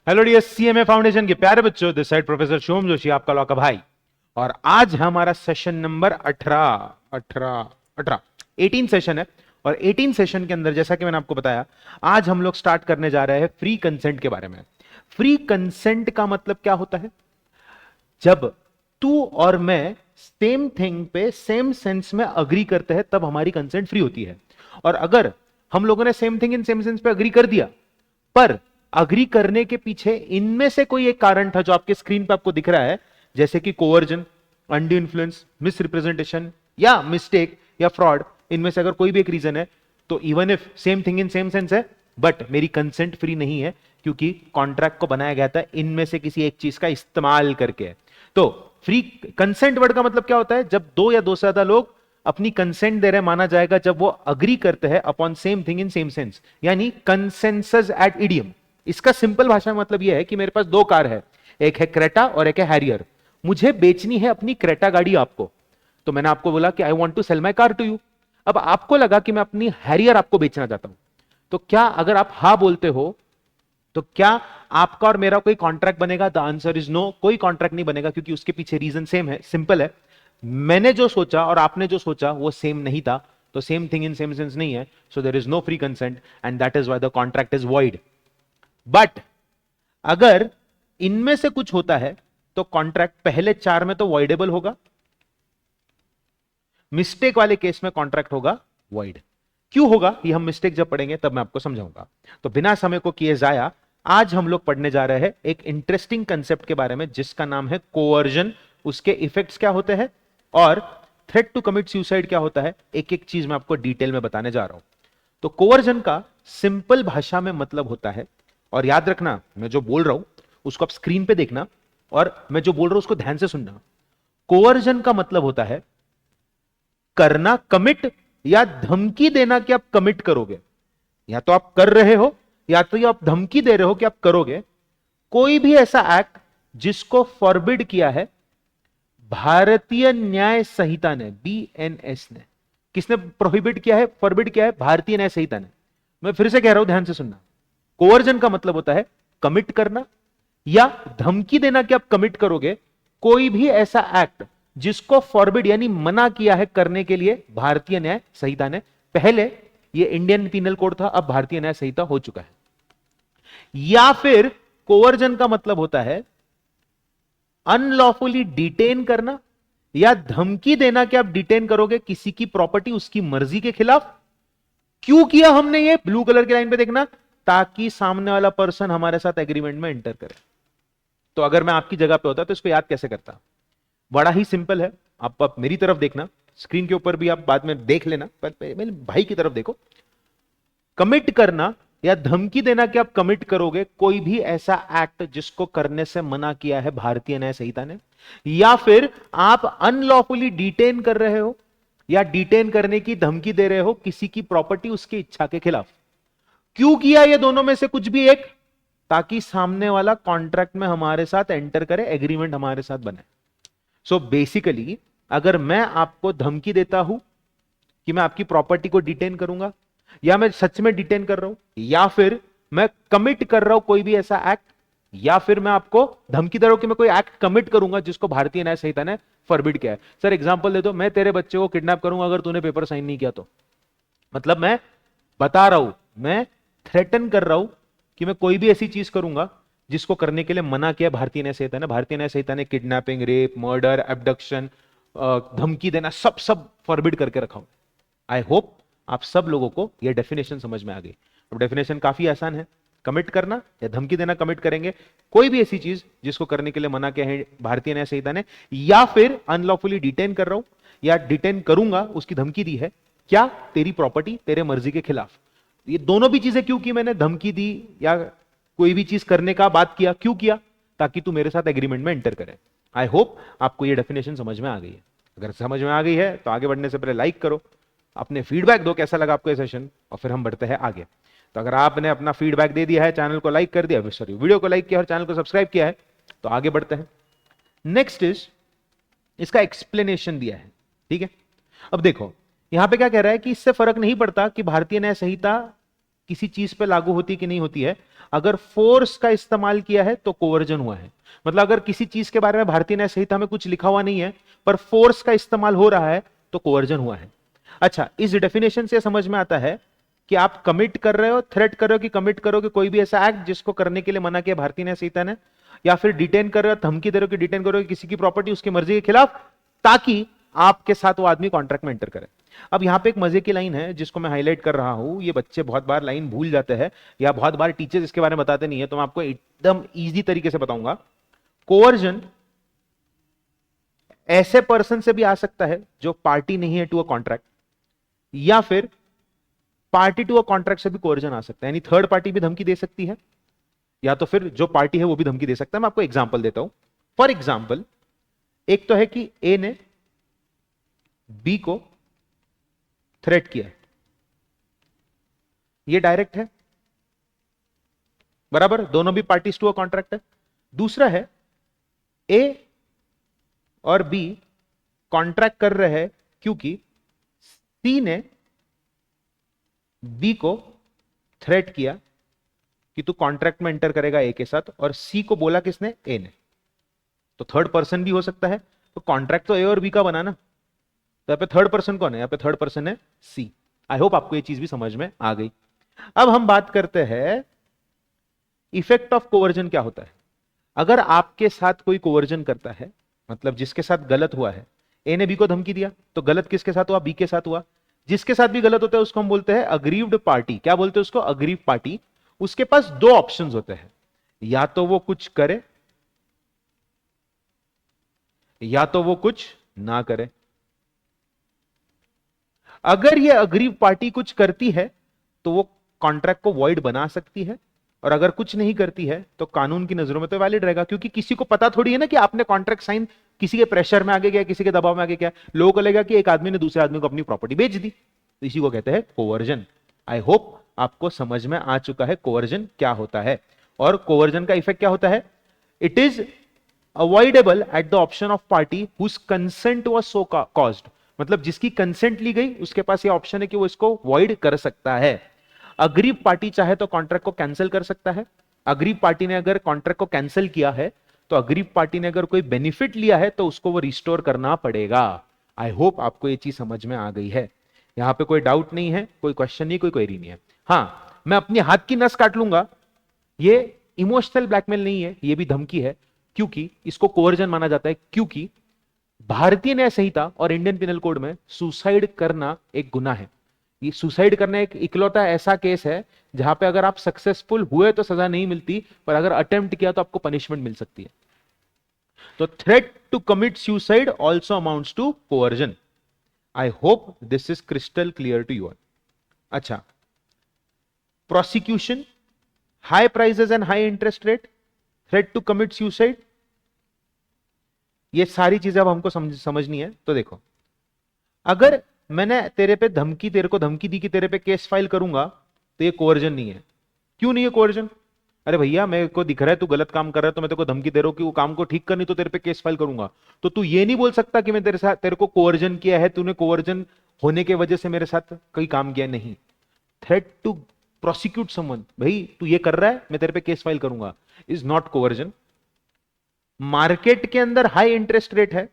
Hello dear CMA foundation के प्यारे बच्चों, this side professor Shome Joshi, आपका लॉ का भाई। और आज हमारा सेशन नंबर 18 सेशन है। और 18 सेशन के अंदर जैसा कि मैंने आपको बताया, आज हम लोग स्टार्ट करने जा रहे हैं फ्री कंसेंट के बारे में। फ्री कंसेंट का मतलब क्या होता है? जब तू और मैं सेम थिंग पे सेम सेंस में अग्री करते हैं तब हमारी कंसेंट फ्री होती है। और अगर हम लोगों ने same thing in same sense पे अग्री कर दिया, पर अग्री करने के पीछे इनमें से कोई एक कारण था जो आपके स्क्रीन पे आपको दिख रहा है, जैसे कि coercion, undue influence, miss representation या मिस्टेक या फ्रॉड, इनमें से अगर कोई भी एक रीजन है, तो even if same thing in same sense है बट मेरी कंसेंट फ्री नहीं है, क्योंकि कॉन्ट्रैक्ट को बनाया गया था इनमें से किसी एक चीज का इस्तेमाल करके। तो फ्री कंसेंट वर्ड का मतलब क्या होता है? जब दो या दो से ज्यादा लोग अपनी कंसेंट दे रहे माना जाएगा जब वो अग्री करते हैं upon same thing in same sense, यानी कंसेंसस एट इडियम। इसका सिंपल भाषा में मतलब यह है कि मेरे पास दो कार है, एक है क्रेटा और एक है हैरियर। मुझे बेचनी है अपनी क्रेटा गाड़ी आपको, तो मैंने आपको बोला कि I want to sell my car to you. अब आपको लगा कि मैं अपनी हैरियर आपको बेचना चाहता हूं, तो क्या अगर आप हां बोलते हो तो क्या आपका और मेरा कोई कॉन्ट्रैक्ट बनेगा? द आंसर इज नो, कोई कॉन्ट्रैक्ट नहीं बनेगा, क्योंकि उसके पीछे रीजन सेम है, सिंपल है। मैंने जो सोचा और आपने जो सोचा वो सेम नहीं था, तो same thing in same sense नहीं है, so there is no free consent and that is why the contract is void. But अगर इनमें से कुछ होता है तो कॉन्ट्रैक्ट पहले चार में तो वॉइडेबल होगा, मिस्टेक वाले केस में कॉन्ट्रैक्ट होगा वॉइड। क्यों होगा ये हम मिस्टेक जब पढ़ेंगे तब मैं आपको समझाऊंगा। तो बिना समय को किए जाया, आज हम लोग पढ़ने जा रहे हैं एक इंटरेस्टिंग कंसेप्ट के बारे में जिसका नाम है कोवर्जन। उसके इफेक्ट्स क्या होते हैं और थ्रेट टू कमिट सुसाइड क्या होता है, एक एक चीज मैं आपको डिटेल में बताने जा रहा हूं। तो कोवर्जन का सिंपल भाषा में मतलब होता है, और याद रखना मैं जो बोल रहा हूं उसको आप स्क्रीन पे देखना और मैं जो बोल रहा हूं उसको ध्यान से सुनना। कोवर्जन का मतलब होता है करना, कमिट या धमकी देना कि आप कमिट करोगे। या तो आप कर रहे हो या तो ये आप धमकी दे रहे हो कि आप करोगे कोई भी ऐसा एक्ट जिसको फॉरबिड किया है भारतीय न्याय संहिता ने, बीएनएस ने। किसने प्रोहिबिट किया है, फॉरबिड किया है? भारतीय न्याय संहिता ने। मैं फिर से कह रहा हूं, ध्यान से सुनना। कोवर्जन का मतलब होता है कमिट करना या धमकी देना कि आप कमिट करोगे कोई भी ऐसा एक्ट जिसको फॉरबिड यानी मना किया है करने के लिए भारतीय न्याय संहिता ने। पहले ये इंडियन पीनल कोड था, अब भारतीय न्याय संहिता हो चुका है। या फिर कोवर्जन का मतलब होता है अनलॉफुली डिटेन करना या धमकी देना कि आप डिटेन करोगे किसी की प्रॉपर्टी उसकी मर्जी के खिलाफ। क्यों किया हमने ये? ब्लू कलर की लाइन पे देखना, ताकि सामने वाला पर्सन हमारे साथ एग्रीमेंट में एंटर करे। तो अगर मैं आपकी जगह पे होता तो इसको याद कैसे करता? बड़ा ही सिंपल है। आप मेरी तरफ देखना, स्क्रीन के ऊपर भी आप बाद में देख लेना, पर मेरे भाई की तरफ देखो। कमिट करना या धमकी देना कि आप कमिट करोगे कोई भी ऐसा एक्ट जिसको करने से मना किया है भारतीय न्याय संहिता ने, या फिर आप अनलॉफुली डिटेन कर रहे हो या डिटेन करने की धमकी दे रहे हो किसी की प्रॉपर्टी उसकी इच्छा के खिलाफ। क्यों किया ये दोनों में से कुछ भी एक? ताकि सामने वाला कॉन्ट्रैक्ट में हमारे साथ एंटर करे, एग्रीमेंट हमारे साथ बने। सो बेसिकली अगर मैं आपको धमकी देता हूं कि मैं आपकी प्रॉपर्टी को डिटेन करूंगा, या मैं सच में डिटेन कर रहा हूं, या फिर मैं कमिट कर रहा हूं कोई भी ऐसा एक्ट, या फिर मैं आपको धमकी दे रहा हूं कि मैं कोई एक्ट कमिट करूंगा जिसको भारतीय न्याय संहिता ने फॉरबिड किया है। सर एग्जांपल दे दो, मैं तेरे बच्चे को किडनैप करूंगा अगर तूने पेपर साइन नहीं किया तो। मतलब मैं बता रहा हूं, मैं थ्रेटन कर रहा हूं कि मैं कोई भी ऐसी चीज करूंगा जिसको करने के लिए मना किया भारतीय न्याय संहिता ने। भारतीय न्याय संहिता ने किडनैपिंग, रेप, मर्डर, एब्डक्शन, धमकी देना, सब सब फॉरबिड करके रखा हूं। आई होप आप सब लोगों को यह डेफिनेशन समझ में आ गई। अब डेफिनेशन काफी आसान है, कमिट करना या धमकी देना, कमिट करेंगे कोई भी ऐसी चीज जिसको करने के लिए मना किया है भारतीय न्याय संहिता ने, या फिर अनलॉफुली डिटेन कर रहा हूं या डिटेन करूंगा उसकी धमकी दी है, क्या तेरी प्रॉपर्टी तेरे मर्जी के खिलाफ। ये दोनों भी चीजें क्यों की मैंने? धमकी दी या कोई भी चीज करने का बात किया, क्यों किया? ताकि तू मेरे साथ एग्रीमेंट में एंटर करे। आई होप आपको ये डेफिनेशन समझ में आ गई है। अगर समझ में आ गई है तो आगे बढ़ने से पहले लाइक करो, अपने फीडबैक दो कैसा लगा आपको ये सेशन, और फिर हम बढ़ते हैं आगे। तो अगर आपने अपना फीडबैक दे दिया है, चैनल को लाइक कर दिया, सॉरी वीडियो को लाइक किया और चैनल को सब्सक्राइब किया है, तो आगे बढ़ते हैं। नेक्स्ट इज इसका एक्सप्लेनेशन दिया है, ठीक है। अब देखो यहां पे क्या कह रहा है कि इससे फर्क नहीं पड़ता कि भारतीय न्याय संहिता किसी चीज पे लागू होती है कि नहीं होती है? अगर फोर्स का इस्तेमाल किया है तो कोवर्जन हुआ है। मतलब अगर किसी चीज के बारे में भारतीय न्याय संहिता में कुछ लिखा हुआ नहीं है पर फोर्स का इस्तेमाल हो रहा है तो कोवर्जन हुआ है। अच्छा, इस डेफिनेशन से समझ में आता है कि आप कमिट कर रहे हो, थ्रेट कर रहे हो कि कमिट करो कि कोई भी ऐसा एक्ट जिसको करने के लिए मना किया भारतीय न्याय संहिता ने, या फिर डिटेन कर रहे हो, धमकी दे रहे हो कि डिटेन करो किसी की प्रॉपर्टी उसकी मर्जी के खिलाफ, ताकि आपके साथ वो आदमी कॉन्ट्रैक्ट में एंटर करे। अब यहां पे एक मजे की लाइन है जिसको मैं हाईलाइट कर रहा हूं, ये बच्चे बहुत बार लाइन भूल जाते हैं या बहुत बार टीचर्स इसके बारे में बताते नहीं है, तो मैं आपको एकदम इजी तरीके से बताऊंगा। कोवर्जन ऐसे पर्सन से भी आ सकता है जो पार्टी नहीं है टू अ कॉन्ट्रैक्ट, या फिर पार्टी टू अ कॉन्ट्रैक्ट से भी कोवर्जन आ सकता है, यानी थर्ड पार्टी भी धमकी दे सकती है, या तो फिर जो पार्टी है वो भी धमकी दे सकता है। मैं आपको एग्जांपल देता हूं। फॉर एग्जांपल, एक तो है कि ए ने बी को थ्रेट किया, ये डायरेक्ट है, बराबर, दोनों भी पार्टीज टू अ कॉन्ट्रैक्ट है। दूसरा है ए और बी कॉन्ट्रैक्ट कर रहे हैं क्योंकि सी ने बी को थ्रेट किया कि तू कॉन्ट्रैक्ट में एंटर करेगा ए के साथ, और सी को बोला किसने? ए ने। तो थर्ड पर्सन भी हो सकता है। तो कॉन्ट्रैक्ट तो ए और बी का बना ना, तो यहां पे थर्ड पर्सन कौन है? यहां पे थर्ड पर्सन है सी। आई होप आपको ये चीज भी समझ में आ गई। अब हम बात करते हैं इफेक्ट ऑफ कोवर्जन क्या होता है। अगर आपके साथ कोई कोवर्जन करता है, मतलब जिसके साथ गलत हुआ है, ए ने बी को धमकी दिया, तो गलत किसके साथ हुआ? बी के साथ हुआ। जिसके साथ भी गलत होता है उसको हम बोलते हैं अग्रीव्ड पार्टी। क्या बोलते हैं उसको? Aggrieved party. उसके पास दो ऑप्शंस होते हैं, या तो वो कुछ करे या तो वो कुछ ना करे। अगर ये अग्रीव पार्टी कुछ करती है तो वो कॉन्ट्रैक्ट को वॉइड बना सकती है, और अगर कुछ नहीं करती है तो कानून की नजरों में तो वैलिड रहेगा, क्योंकि किसी को पता थोड़ी है ना कि आपने कॉन्ट्रैक्ट साइन किसी के प्रेशर में आगे किया, किसी के दबाव में आगे किया। लोगों को लगेगा कि एक आदमी ने दूसरे आदमी को अपनी प्रॉपर्टी बेच दी, तो इसी को कहते हैं कोवर्जन। आई होप आपको समझ में आ चुका है कोवर्जन क्या होता है, और कोवर्जन का इफेक्ट क्या होता है। It is avoidable at the option of party whose consent was so caused. मतलब जिसकी कंसेंट ली गई उसके पास ये ऑप्शन है कि वो इसको वॉइड कर सकता है। अग्रीव पार्टी चाहे तो कॉन्ट्रैक्ट को कैंसिल कर सकता है। अग्रीव पार्टी ने अगर कॉन्ट्रैक्ट को कैंसिल किया है, तो अग्रीव पार्टी ने अगर कोई बेनिफिट लिया है तो उसको वो रिस्टोर करना पड़ेगा। आई होप आपको ये चीज समझ में आ गई है। यहां पे कोई डाउट नहीं है, कोई क्वेश्चन नहीं, कोई क्वेरी नहीं है। हां, मैं अपनी हाथ की नस काट लूंगा, ये इमोशनल ब्लैकमेल नहीं है, ये भी धमकी है, क्योंकि इसको कोवर्जन माना जाता है, क्योंकि भारतीय न्याय संहिता और इंडियन पिनल कोड में सुसाइड करना एक गुनाह है। ये सुसाइड करना एक इकलौता ऐसा केस है जहां पे अगर आप सक्सेसफुल हुए तो सजा नहीं मिलती, पर अगर अटेम्प्ट किया तो आपको पनिशमेंट मिल सकती है। तो threat to commit suicide also amounts to coercion. I hope this is crystal clear to you all. अच्छा, prosecution, high prices and high interest rate, threat to commit suicide, ये सारी चीजें अब हमको समझनी है। तो देखो, अगर मैंने तेरे को धमकी दी कि तेरे पे केस फाइल करूंगा, तो ये कोवर्जन नहीं है। क्यों नहीं है कोवर्जन? अरे भैया, मेरे को दिख रहा है तू गलत काम कर रहा है, तो मैं तेरे को धमकी दे रहा हूं कि वो काम को ठीक कर, नहीं तो तेरे पे केस फाइल करूंगा। तो तू ये नहीं बोल सकता कि मैं तेरे को कोवर्जन किया है, तूने कोवर्जन होने के वजह से मेरे साथ कोई काम किया। नहीं, थ्रेट टू प्रोसिक्यूट समवन, भाई तू ये कर रहा है मैं तेरे पे केस फाइल करूंगा, इज नॉट कोवर्जन। मार्केट के अंदर हाई इंटरेस्ट रेट है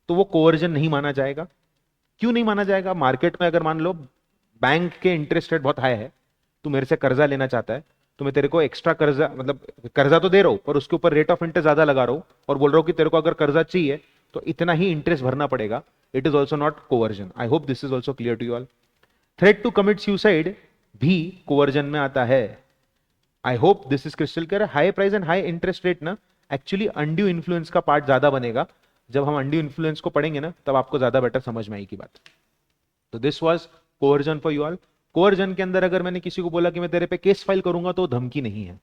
तो वो कोवर्जन नहीं माना जाएगा। क्यों नहीं माना जाएगा? मार्केट में अगर मान लो बैंक के इंटरेस्ट रेट बहुत हाई है, तू मेरे से कर्जा लेना चाहता है, तो मैं तेरे को एक्स्ट्रा कर्जा, मतलब कर्जा तो दे रहा हूं पर उसके ऊपर रेट ऑफ इंटरेस्ट ज्यादा लगा रहा हूं, और बोल रहा हूं कि तेरे को अगर कर्जा चाहिए तो इतना ही इंटरेस्ट भरना पड़ेगा। It is also not coercion. I hope this is also clear to you all. Threat to commit suicide भी कोवर्जन में आता है। I hope this is crystal clear. High price and high interest rate ना, actually undue influence का part ज्यादा बनेगा। जब हम अनड्यू इन्फ्लुएंस को पढ़ेंगे ना, तब आपको ज्यादा बेटर समझ में आएगी बात। तो this was coercion for you all. Coercion के अंदर अगर मैंने किसी को बोला कि मैं तेरे पे केस फाइल करूंगा, तो धमकी नहीं है।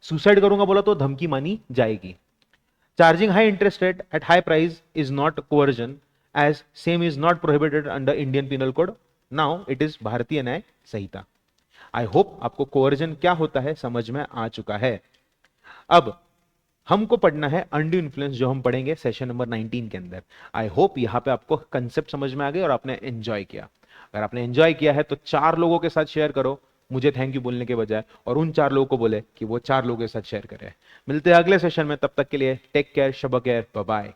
सुसाइड करूंगा बोला तो धमकी मानी जाएगी। Charging high interest rate at high price is not coercion, as same is not prohibited under Indian penal code. Now it is Bharatiya Nyaya Samhita. I hope आपको कोवर्जन क्या होता है समझ में आ चुका है। अब हमको पढ़ना है अनड्यू इन्फ्लुएंस, जो हम पढ़ेंगे सेशन नंबर 19 के अंदर। आई होप यहां पे आपको कंसेप्ट समझ में आ गए और आपने एंजॉय किया। अगर आपने एंजॉय किया है तो 4 लोगों के साथ शेयर करो, मुझे थैंक यू बोलने के बजाय, और उन 4 लोगों को बोले कि वो 4 लोगों के साथ शेयर करें। मिलते हैं अगले सेशन में, तब तक के लिए टेक केयर, शब केयर, बाय बाय।